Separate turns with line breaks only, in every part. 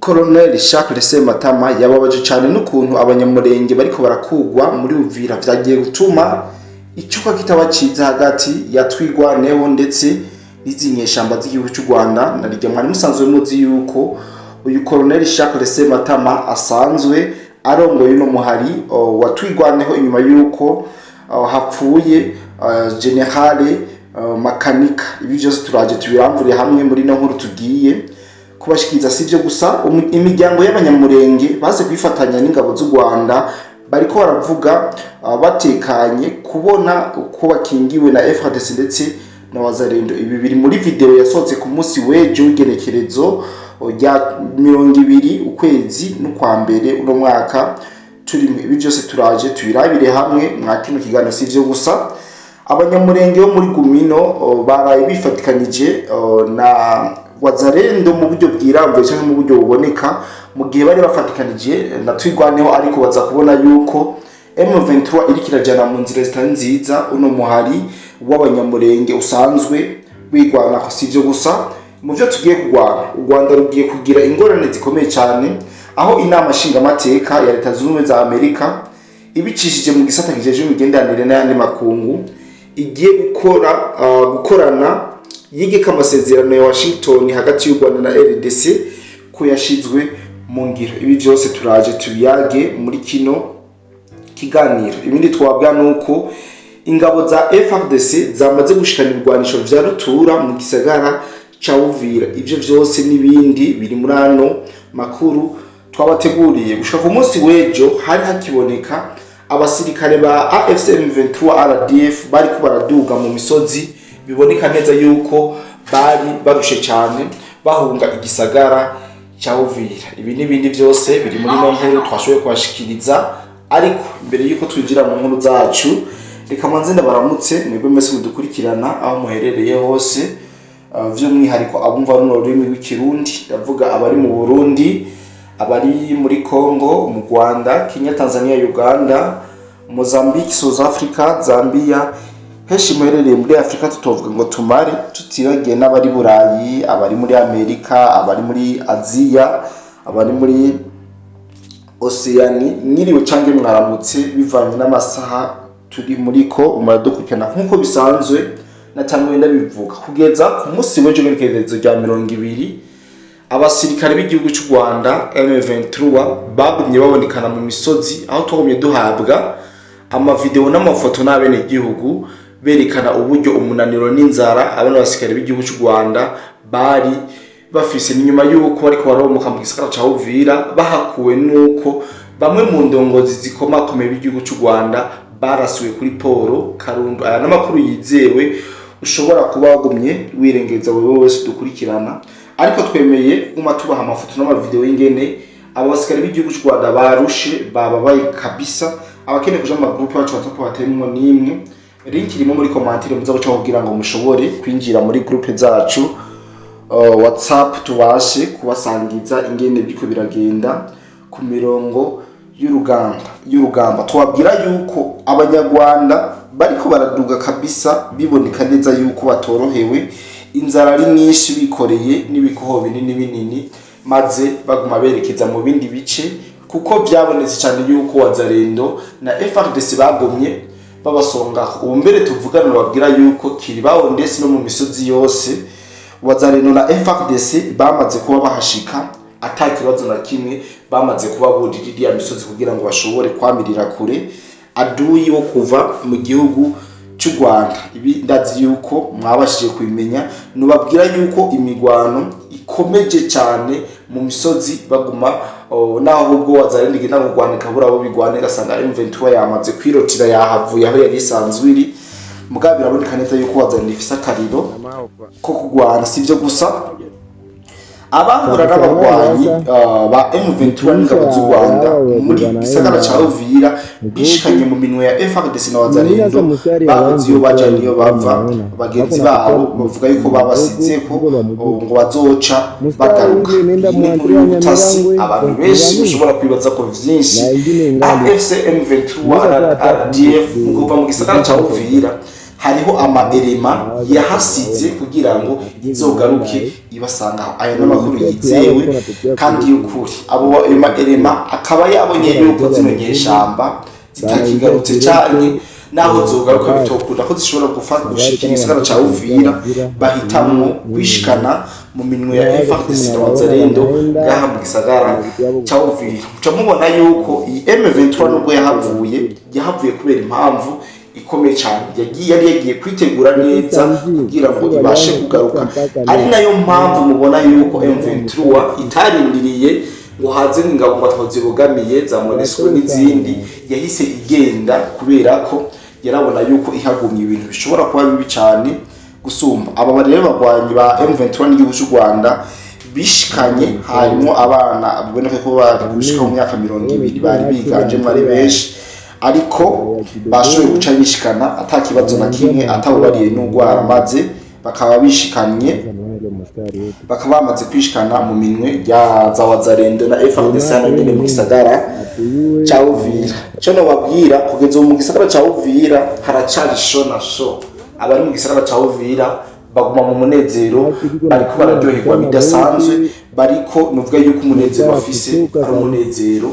Colonel Charles Sematama yababaje cyane n'ukuntu abanyamurenge bariko barakugwa muri Uvira vyagiye gutuma icuka kitabaciza hagati ya Twigwaneho ndetse n'izinyeshamba z'igihugu cy'u Rwanda. Narijya mwari musanzwe muzi yuko uyu Colonel Charles Sematama asanzwe arongoye no muhari wa Twigwaneho inyuma yuko hapfuye Generale Makanika. Ibi byose turaje tubiramvure hamwe muri no nkuru tugiye kubashikiriza. Sivyo gusa, imiryango y'abanyamurenge baze kwifatanya n'ingabo z'u Rwanda bariko baravuga batekanye kubona uko bakingiwe na FARDC ndetse na Wazalendo. Ibi biri muri video yasohotse ku munsi w'ejo w'igenekerezo rya 20 ukwezi n'ukwa mbere uno mwaka turimo. Ibi byose turaje tubirabire hamwe mwa kino kiganiro. Sivyo gusa, abanyamurenge bo muri Gumino baraye bifatikanije na Wazalendo mu buryo bwirambuye cyangwa mu buryo buboneka mu gihe bari bafatikanije na Twigwaneho, ariko baza kubona yuko M23 iri kirajana mu nzira zitari nziza. Uno muhari w'abanyamurenge usanzwe wigwana ko. Sivyo gusa, mu byo tugiye kugwana, u Rwanda rugiye kugira ingorane zikomeye cyane, aho inama nshingamateka ya Leta Zunze Ubumwe za Amerika ibicishije mu gisata kijeje imigenderanire n'ayandi makungu igiye gukorana yigeka amasezerano ya Washington hagati y'u Rwanda na RDC ko yashizwe mu ngiro. Ibi byose turaje tubiyage muri kino kiganiro. Ibindi twabwa nuko ingabo za FARDC zamaze gushikana ibigwanisho vya rutura mu gisagara ca Uvira. Ivyo byose nibindi biri muri ano makuru twabateguriye. Gushaka ku munsi w'ejo hari hakiboneka abasirikare ba AFCM 23 RDF bari ko baraduga mu misozi, biboneka neza yuko bari barushe cyane bahunga igisagara cya Uvira. Ibi n'ibindi byose biri muri no nkuru twashoboye kubashikiriza, ariko mbere yuko twinjira mu nkuru zacu reka manze ndabaramutse mwebwe mwese mudukurikirana aho muherereye hose, by'umwihariko abumva runo rurimi rw'ikirundi, ndavuga abari mu Burundi, abari muri Congo, mu Rwanda, Kenya, Tanzania, Uganda, Mozambique, South Africa, Zambia. Heshi muherereye muri Afrika tutovuga ngo tumare, tutibagiye n'abari Burayi, abari muri Amerika, abari muri Aziya, abari muri Oceania. Nyiriwe cange mwaramutse bivanye n'amasaha turi muri ko umaradukurikirana nkuko bisanzwe natanwe ndabivuga. Kugeza ku munsi w'ejo w'ikerezo rya 20 abasirikare b'igihugu cy'u Rwanda M23 bagumye babonekana mu misozi, aho twagumye duhabwa amavideo n'amafoto n'abene igihugu berekana uburyo umunaniro n'inzara abana basirikare b'igihugu cy'u Rwanda bari bafise. Nyuma yuko bariko baromoka mu gisagara ca Uvira, bahakuwe nuko bamwe mu ndongozi zikomakomeye b'igihugu cy'u Rwanda barasuwe kuri Poro Karundu. Aya n'amakuru yizewe ushobora kuba wagumye wirengeza wewe wese dukurikirana, ariko twemeye kuma tubaha amafoto n'amavideo y'ingene abo basirikare b'igihugu cy'u Rwanda barushe bababaye kabisa. Abakene kuja mu group yacu WhatsApp batemwe nimwe, link irimo muri commentaire muza guca kugira ngo mushobore kwinjira muri group zacu WhatsApp, tubashe kubasangiza ingene biko biragenda ku mirongo y'urugamba. Twabwira yuko abanyarwanda bariko baraduga kabisa, biboneka neza yuko batorohewe, inzara ari nyinshi, bikoreye n'ibikoho binini maze baguma berekeza mu bindi bice, kuko byabonetse cyane yuko Wazalendo na FARDC bagomye babasonga. Ubu mbere tuvugana babwira yuko Kiribaho ndetse no mu misozi yose Wazalendo na FARDC bamaze kuba bahashika, atakibazo na kimwe, bamaze kuba buririya misozi kugira ngo bashobore kwamirira kure aduyi wo kuva mu gihugu cy'u Rwanda. Ibi ndazi yuko mwabashije kubimenya. Nubabwira yuko imigwano ikomeje cyane mu misozi, baguma naho ubwo Wazalendo igenda kugwana kabura abo bigwane, gasanga M23 yamaze kwirotira yahavuye aho yari isanzwe iri. Mugabo biraboneka neza yuko Wazalendo ifise akariro ko kugwana. Sivyo gusa, abahura n'abagwanyi ba M23 n'ingabo z'u Rwanda muri gisagara ca Uvira bishikanye mu minwe ya FARDC na Wazalendo, babuze iyo baja niyo bava. Bagenzi babo bavuga yuko babasizeko ngo bazoca bagaruka. Inkuru y'ubutasi abantu benshi ushobora kwibaza ko vyinshi. AFC M23 RDF kuva mu gisagara ca Uvira hariho amaelema yahasize kugira ngo izogaruke ibasangaho. Aya n'amakuru yizewe kandi y'ukuri. Abo maelema akaba yabonye yuko zino nyeshamba zitakigarutse cyane, naho zogaruka bitokunda ko zishobora gushikira igisagara ca Uvira, bahitamwo kwishikana mu minwe ya FARDC na Wazalendo ngaha mu gisagara ca Uvira. Muca mubona yuko iyi M23 nubwo yahavuye kubera impamvu ikomeye cyane, yari yagiye kwitegura neza kugira ngo ibashe kugaruka. Ari nayo mpamvu mubona yuko M23 itarindiriye ngo haze ingabo ngo zibogamiye za MONUSCO n'izindi, yahise igenda kubera ko yarabona yuko ihagumye ibintu bishobora kuba bibi cyane gusumba. Aba rero bagwanyi ba M23 n'igihugu cy'u Rwanda bishikanye, harimo abana biboneka ko bari gushika mu myaka 20 bari biganjemo ari benshi, ariko bashoboye guca bishikana atakibazo na kimwe, atawubariye n'ugwara, maze bakaba bishikanye, bakaba bamaze kwishikana mu minwe ya za Wazalendo na FARDC hano nyine mu gisagara ca Uvira. Cyo no babwira kugeza mu gisagara ca Uvira haracari shona sho. Abari mu gisagara ca Uvira baguma mu munezero, bariko bararyoherwa bidasanzwe, bariko nuvuga yuko umunezero bafise ari umunezero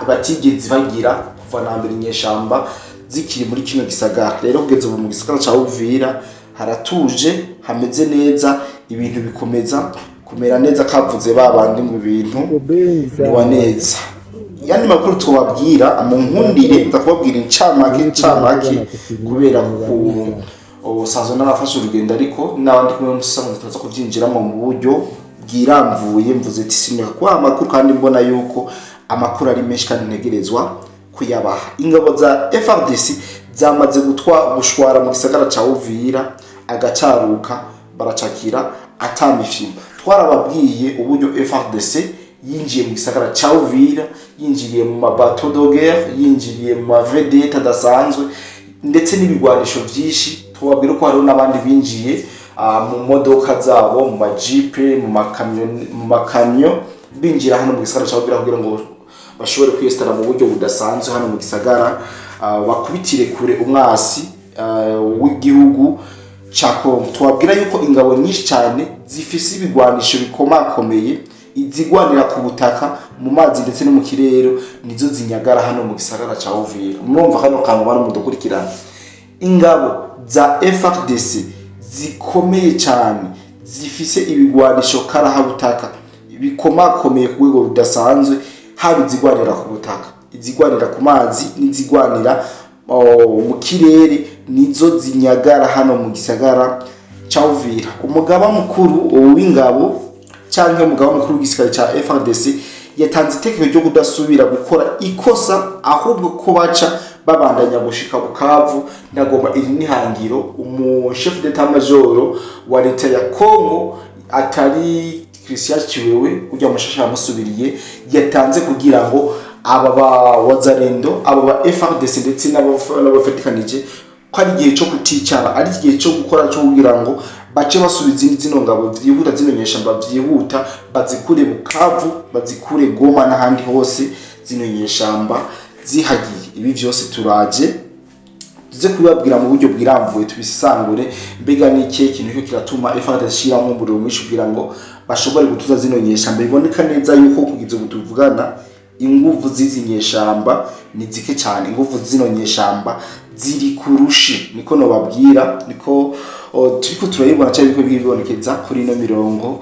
batigeze bagira kuva na mbere inyeshamba zikiri muri kino gisagara. Rero kugeza mu gisagara ca Uvira haratuje, hameze neza, ibintu bikomeza kumera neza, kavuze babandi mu bintu niwa neza. Yani makuru tubabwira mu nkundire ndakubabwira incamake kubera ku sazo narafashe urugendo, ariko n'abandi kumwe musanga tutaza kubyinjiramo mu buryo bwiramvuye. Mvuze ati simeka kwa amakuru kandi mbona yuko amakuru ari menshi kandi ntegerezwa kuyabaha. Ingabo za FARDC zamaze gushwara mu gisagara ca Uvira, agacaruka baracakira atamifimba. Twarababwiye uburyo FARDC yinjiye mu gisagara ca Uvira, yinjiriye mu mabateau de guerre, yinjiriye mu mavedette adasanzwe ndetse n'ibigwanisho byinshi. Tubabwira ko hariho n'abandi binjiye mu modoka zabo, mu majipe, mu makamyo, binjira hano mu gisagara ca Uvira kugira ngo bashobore kwiyestara mu buryo budasanzwe hano mu gisagara, bakubitire kure umwasi w'igihugu ca Kongo. Tubabwira yuko ingabo nyinshi cyane zifise ibigwanisho bikomakomeye, izigwanira ku butaka, mu mazi ndetse no mu kirere, nizo zinyagara hano mu gisagara ca Uvira. Murumva kano kantu bana mudukurikirana, ingabo za FARDC zikomeye cyane, zifise ibigwanisho karahabutaka bikomakomeye ku rwego rudasanzwe, haba izigwanira ku butaka, izigwanira ku mazi, n'izigwanira mu kirere, nizo zinyagara hano mu gisagara ca Uvira. Umugaba mukuru w'ingabo cyangwa umugaba mukuru w'igisirikare ca FARDC yatanze itegeko ryo kudasubira gukora ikosa, ahubwo ko baca babandanya gushika Bukavu. Ndagomba iri nihangiro chef d'état major wa leta ya Kongo atari Christian Chiwewe ujya mushasha yamusubiriye, yatanze kugira ngo aba ba Wazalendo, aba ba FARDC ndetse n'abafatikanije ko ari igihe cyo kuticara, ari igihe cyo gukora, cyo kugira ngo bace basubiza zino ngabo byihuta, zino nyeshamba byihuta, bazikure Bukavu, bazikure Goma n'ahandi hose zino nyeshamba zihagiye. Ibi byose turaje tuze kubabwira mu buryo bwiramvuye, tubisangure mbega n'iki ikintu cyo kiratuma FARDC shiramo umuriro mwinshi kugira ngo bashobore gutuza zino nyeshamba. Biboneka neza yuko kugize ubutuvugana inguvu zizi nyeshamba ni zike cyane, inguvu zino nyeshamba ziri kurushi, niko no babwira, niko turiko turayibona cyane, biko bibonekeza kuri no mirongo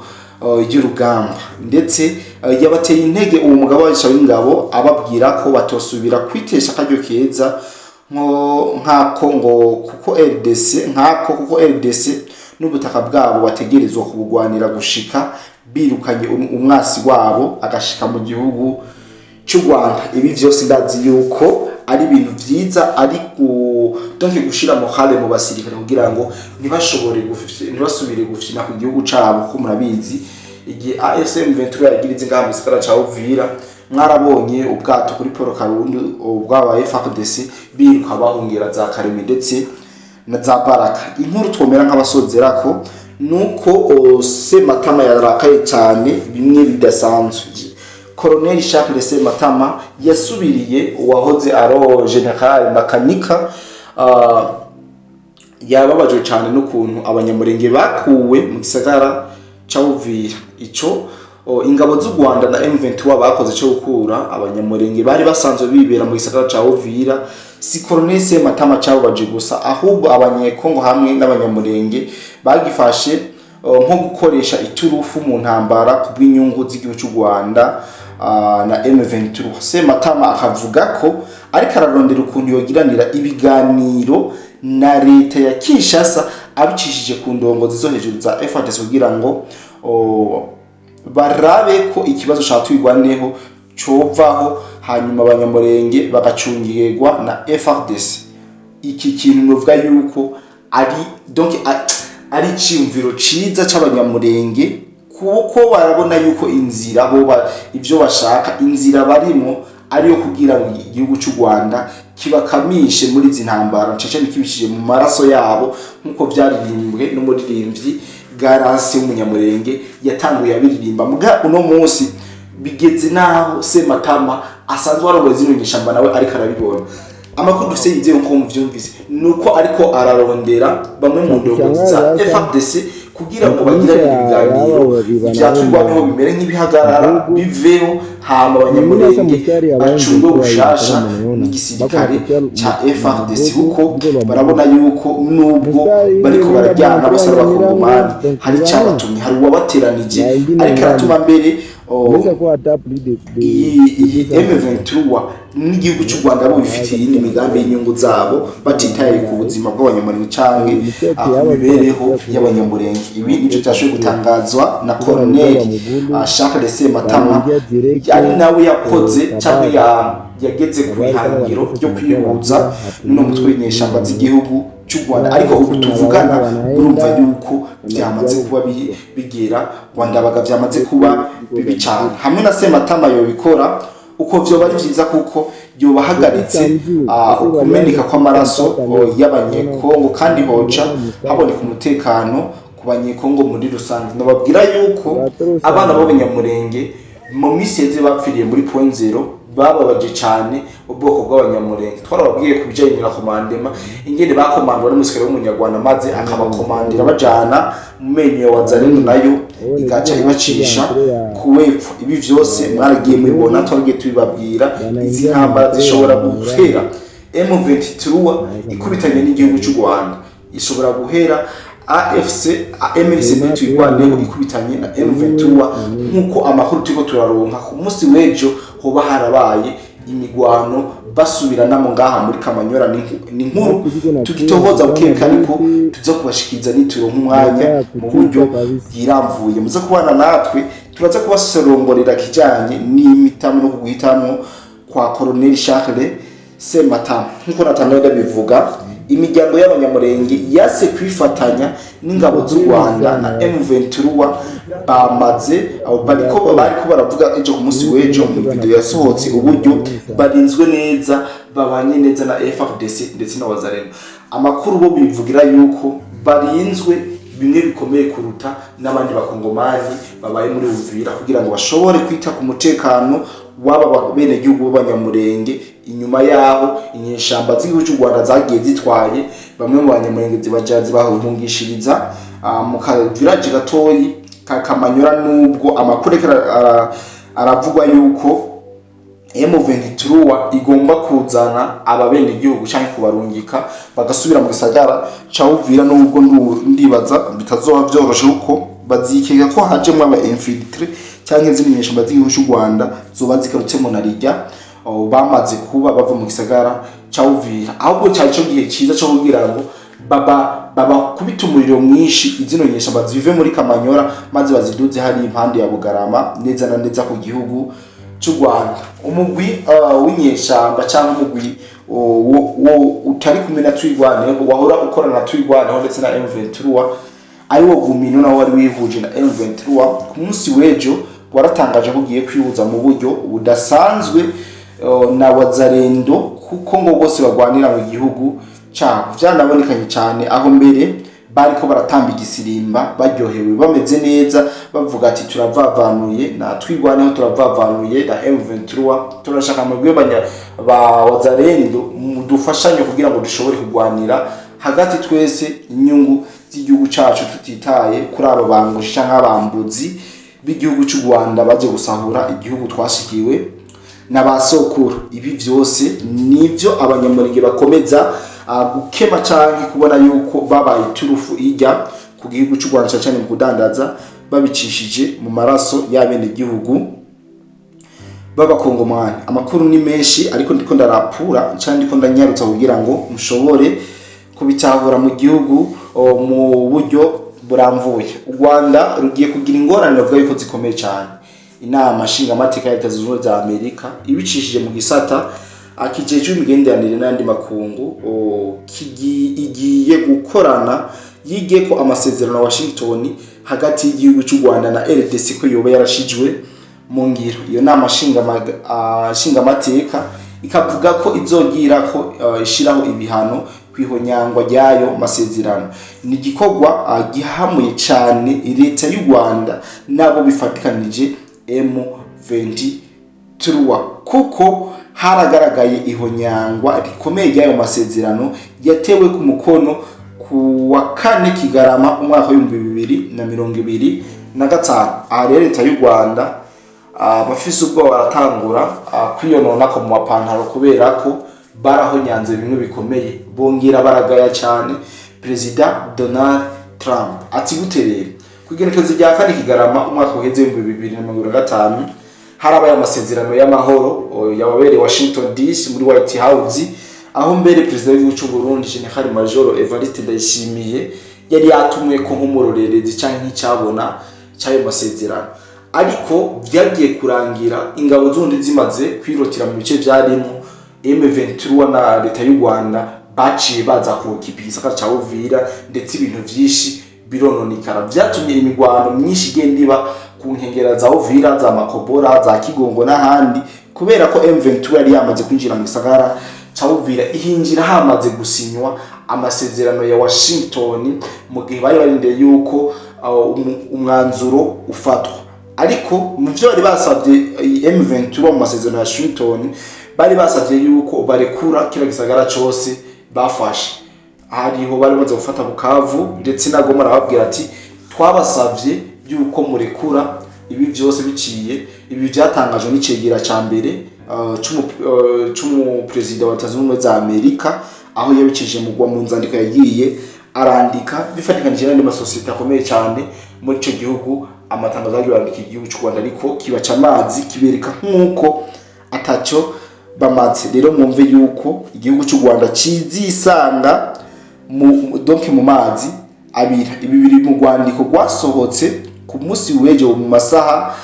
y'urugamba. Ndetse yabateye intege uwo mugabo w'ingabo, ababwira ko batosubira kwitesha akaryo keza nk'ako ngo kuko RDC n'ubutaka bwabo bategerezwa kubugwanira gushika birukanye umwasi wabo agashika mu gihugu cy'u Rwanda. Ibi byose ndazi yuko ari ibintu byiza, ari donke gushira morale mu basirikare kugira ngo ntibasubire gufina ku gihugu cyabo. Ko murabizi igihe ASM 23 yagirize ngaha mu gisagara ca Uvira, mwarabonye ubwato kuri Paul Karundu ubwaba FARDC biruka bahungira za Karemi ndetse na za Baraka. Inkuru twomera nk'abasozera ko nuko Sematama yarakaye cyane bimwe bidasanzwe. Colonel Charles Sematama yasubiriye uwahoze aro General Makanika yababajwe cyane n'ukuntu abanyamurenge bakuwe mu gisagara ca Uvira. Ico ingabo z'u Rwanda na M23 bakoze cyo gukura abanyamurenge bari basanzwe bibera mu gisagara ca Uvira. Si Colonel Sematama cyababaje gusa, ahubwo abanyekongo hamwe n'abanyamurenge bagifashe nko gukoresha iturufu mu ntambara kubw'inyungu z'igihugu cy'u Rwanda na M23. Sematama akavuga ko ariko ararondera ukuntu yogiranira ibiganiro na leta ya Kinshasa abicishije ku ndongozi zo hejuru za FARDC kugira ngo barabe ko ikibazo cyatwigwaneho covaho, hanyuma abanyamurenge bagacungirwa na FARDC. Iki kintu novuga yuko ari cyumviro ciza c'abanyamurenge, kuko barabona yuko inzira ivyo bashaka, inzira barimo ariyo kugira ngo igihugu cy'u Rwanda kibakamishe muri izi ntambara, cece kibishije mu maraso yabo, nkuko byaririmbwe n'umuririmbyi Garance w'umunyamurenge yatanguye abiririmba. Muga uno munsi bigeze naho Sematama asanzwe warongoye zino nyishamba nawe ariko arabibona. Amakuru dufite yize nko mu vyumvise nuko ariko ararondera bamwe mu ndongozi za FARDC kugira ngo bagire ibiganiro ivyatugwaho bimere nk'ibihagarara biveho, hama abanyamurenge bacunge ubushasha n'igisirikare ca FARDC, kuko barabona yuko nubwo bariko barajyana basaba bakongomani hari cyabatumye, hari uwabateranije ariko aratuma mbere M23 n'igihugu cy'u Rwanda bo bifitiye indi migambi y'inyungu zabo batitaye ku buzima bw'abanyamurenge canke imibereho y'abanyamurenge. Ibi nico cyashoboye gutangazwa na Colonel Charles Sematama, ari nawe yakoze cyangwa yageze ku ihangiro ryo kwihuza no mutwe w'inyeshamba z'igihugu cy'u Rwanda. Ariko ubu tuvugana urumva yuko byamaze kuba bigera Rwanda baga byamaze kuba bibi cyane. Hamwe na Sematama yobikora uko vyo bari vyiza, kuko yobahagaritse ukumeneka kw'amaraso y'abanyekongo, kandi hoca haboneka umutekano ku banyekongo muri rusange. Nababwira yuko abana b'abanyamurenge mu miseze bapfiriye muri point zero bababaje cyane ubwoko bw'abanyamurenge. Twarababwiye kubijanye na komandema ingene bakomandwa n'umusikare w'umunyarwanda, maze akabakomandira bajana mu menyo wa Zarendo, nayo igaca ibacisha kuwepfo. Ibi vyose mwaragiye mubibona, twagiye tubibabwira. Izi ntambara zishobora guhera M23 ikubitanye n'igihugu cy'u Rwanda, ishobora guhera MLC tuyigwaneho ikubitanye na M23, nkuko amakuru turiko turaronka ku munsi w'ejo hoba harabaye imigwano basubiranamo ngaha muri Kamanyora. Ni nkuru tugitohoza bukeka, ariko tuza kubashikiriza nituro nk'umwanya mu buryo bwiramvuye. Muza kubana natwe, turaza kubasorongorera kijanye n'imitamo no kuguhitamo kwa Colonel Charles Sematama. Nkuko natangaga bivuga, imiryango y'abanyamurenge yase kwifatanya n'ingabo z'u Rwanda na M23 bamaze bariko baravuga ejo ku munsi w'ejo mu video yasohotse uburyo barinzwe neza, babanye neza na FARDC ndetse na Wazalendo. Amakuru bo bivugira yuko barinzwe bimwe bikomeye kuruta n'abandi bakongomani babaye muri Uvira, kugira ngo bashobore kwita ku mutekano waba bene gihugu b'abanyamurenge. Inyuma yaho inyeshamba z'igihugu cy'u Rwanda zagiye zitwaye bamwe mu banyamurenge zibajazi bahungishiriza mu village gatoyi ka Kamanyora, nubwo amakuru aravugwa yuko M23 igomba kuzana ababene igihugu cyangwa kubarungika bagasubira mu gisagara ca Uvira, nubwo ndibaza bitazoba byoroshe uko bazikeka ko hajemo aba infiltre cyangwa izindi nyeshamba z'igihugu cy'u Rwanda zoba zikarutse mu narijya bamaze kuba bava mu gisagara ca Uvira. Ahubwo cyari cyo gihe cyiza cyo kugira ngo baba kubita umuriro mwinshi izino nyeshamba zive muri Kamanyora, maze baziduze hari impande ya Bugarama neza na neza ku gihugu cy'u Rwanda. Umugwi w'inyeshamba cyangwa umugwi utari kumena twigwaneho wahora ukorana na twigwaneho ndetse na M23 ari wo Gumino nawe wari wihuje na M23 ku munsi w'ejo waratangaje ko ugiye kwihuza mu buryo budasanzwe na Wazalendo, kuko ngo bose bagwanira mu gihugu cyabo. Byanabonekanye cyane aho mbere bariko baratamba igisirimba baryohewe bameze neza, bavuga ati turavavanuye na twigwaneho, turavavanuye na M23, turashaka mu bwebanya ba Wazalendo dufashanye kugira ngo dushobore kugwanira hagati twese inyungu z'igihugu cacu tutitaye kuri aba bangushi canke abambuzi b'igihugu cy'u Rwanda baje gusahura igihugu twashikiwe n'abasokuru. Ibi vyose nivyo abanyamurenge bakomeza gukema canke kubona yuko babaye turufu ijya ku gihugu cy'u Rwanda cyane mu kudandaza babicishije mu maraso y'abene gihugu b'abakongomani. Amakuru ni menshi ariko ndiko ndarapura cyane ndiko ndanyarutsa kugira ngo mushobore kubitahura mu gihugu mu buryo buramvuye. U Rwanda rugiye kugira ingorane bavuga yuko zikomeye cyane. Inama nshingamateka ya Leta Zunze Ubumwe za Amerika ibicishije mu gisata akijeje imigenderanire n'andi makungu igiye gukorana yige ko amasezerano ya Washington hagati y'igihugu cy'u Rwanda na RDC ko yoba yarashijwe mu ngiro. Iyo nama nshingamateka ikavuga ko izogira ko ishiraho ibihano kwihonyangwa ryayo masezerano. Ni gikorwa gihamuye cyane leta y'u Rwanda nabo bifatikanije M23 kuko haragaragaye ihonyangwa rikomeye ryayo masezerano yatewe ku mukono ku wa 4 Kigarama umwaka wa 2025. Aha rero leta y'u Rwanda bafise ubwo baratangura kwiyonona ko mu mapantaro kubera ko barahonyanze bimwe bikomeye, bongera baragaya cyane Perezida Donald Trump. Ati guterera kugenekezo rya 4 Kigarama umwaka uheze 2025 harabaye amasezerano y'amahoro yababereye Washington DC muri White House, aho mbere Perezida w'igihugu cy'u Burundi General Major Evariste Ndayishimiye yari yatumwe ko nk'umurorerezi cyangwa nk'icyabona cyayo masezerano. Ariko byagiye kurangira ingabo z'undi zimaze kwirotira mu bice byarimo M23 na leta y'u Rwanda baciye baza kukipisa cya Uvira, ndetse ibintu byinshi birononekara byatumye imigwano myinshi igenda iba ku nkengera za Uvira, za Makobora, za Kigongo n'ahandi, kubera ko M23 yari yamaze kwinjira mu gisagara cya Uvira ihinjira hamaze gusinywa amasezerano ya Washington mu gihe bari barindiriye yuko umwanzuro ufatwa. Ariko mu byo bari basabye M23 mu masezerano ya Washington bari basabye yuko barekura kila gisagara cyose bafashe. Hariho bari baze gufata Bukavu, ndetse na Goma arababwira ati twabasabye yuko murekura ibi byose biciye. Ibi byatangajwe n'icegera ca mbere cy'umu president wa Leta Zunze Ubumwe za Amerika, aho yabicishije mu nzandiko yagiye arandika bifatikanije n'andi masosiyete akomeye cyane muri ico gihugu. Amatangazo y'abandika igihugu cy'u Rwanda ariko kibaca amazi kibereka nk'uko ataco bamaze. Rero mwumve yuko igihugu cy'u Rwanda kizisanga mu mazi abira. Ibi biri mu rwandiko rwasohotse ku munsi w'ejo mu masaha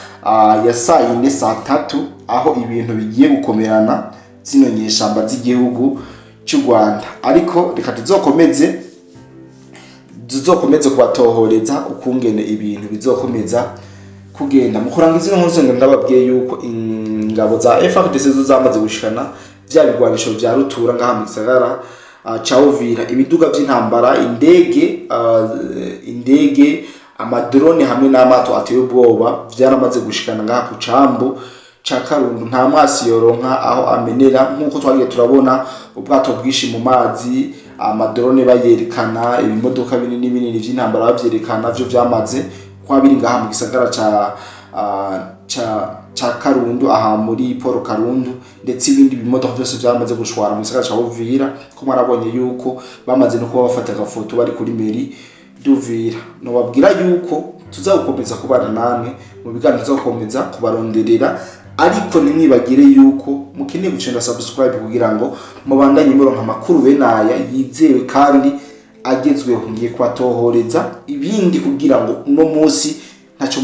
ya saa 4 saa 3, aho ibintu bigiye gukomerana zino nyeshamba z'igihugu cy'u Rwanda. Ariko reka tuzokomeze kubatohoreza ukungene ibintu bizokomeza kugenda. Mu kurangiza ino nkuru ndababwiye yuko ingabo za FARDC zo zamaze gushikana bya bigwanisho bya rutura ngaha mu gisagara ca Uvira, ibiduga by'intambara, indege, amadrone hamwe n'amato ateye ubwoba byaramaze gushikana ngaha ku cambu ca Karundu. Nta mwasi yoronka aho amenera, nkuko twagiye turabona ubwato bwishi mu mazi, amadrone bayerekana, ibimodoka binini by'intambara bavyerekana, byo byamaze kwa biri ngaha mu gisagara ca Karundu, aha muri Paul Karundu, ndetse ibindi bimodoka byose byamaze gushwara mu gisagara ca Uvira. Ko marabonye yuko bamaze no kuba bafata agafoto bari kuri meri d'Uvira. No babwira yuko tuzakomeza kubana namwe mu biganiro, tuzakomeza kubaronderera, ariko nimwibagire yuko mukeneye gucenda subscribe kugira ngo mubandanye muronka amakuru benaya yizewe kandi agezweho. Ngiye kwatohoreza ibindi kugira ngo uno munsi ntaco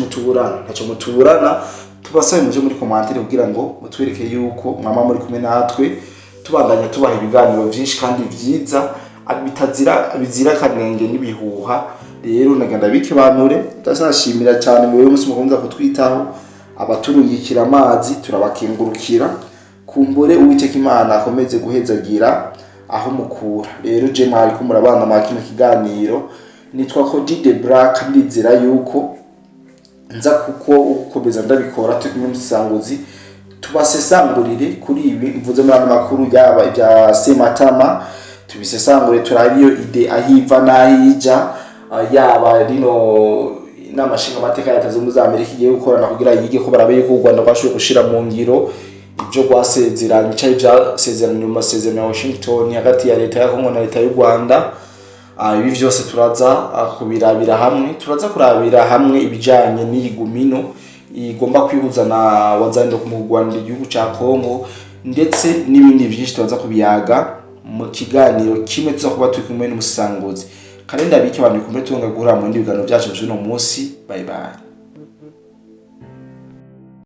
mutuburana. Tubasabe muje muri commentaire kugira ngo mutwereke yuko mwama muri kumwe natwe, tubandanya tubaha ibiganiro byinshi kandi byiza bizira kanenge n'ibihuha. Rero naganda bikibanure, ndashimira cyane mu munsi mukomeza kutwitaho, abaturungikira amazi turabakengurukira. Kumbure Uwiteka Imana akomeze guhezagira aho mukura. Rero je mwari ko murabana makino kiganiro, nitwa Cody the Black, ndizera yuko nza kuko ukomeza ndabikora tukumwe musanguzi tubasesangurire kuri ibi mvuze muri makuru yaba ibya Sematama tubisesangure turabe iyo ide ahiva n'ahija, yaba rino n'amashinga amateka ya Leta Zunze Ubumwe za Amerika igiye gukorana kugira yige ko barabe yuko u Rwanda rwashoboye gushira mu ngiro ibyo rwasezeranye cyari byasezeranye mu masezerano ya Washington hagati ya Leta ya Kongo na Leta y'u Rwanda. Ibi byose turaza kubirabira hamwe, turaza kurabira hamwe ibijanye n'iyigumino igomba kwihuza na Wazalendo mu Rwanda igihugu ca Kongo, ndetse n'ibindi byinshi turaza kubiyaga mu kiganiro kimwe tuza kuba turi kumwe n'umusanguzi. Kandi ndabike abantu kumbe tunga guhura mu ndi biganiro byacu by'uno munsi. Bye bye.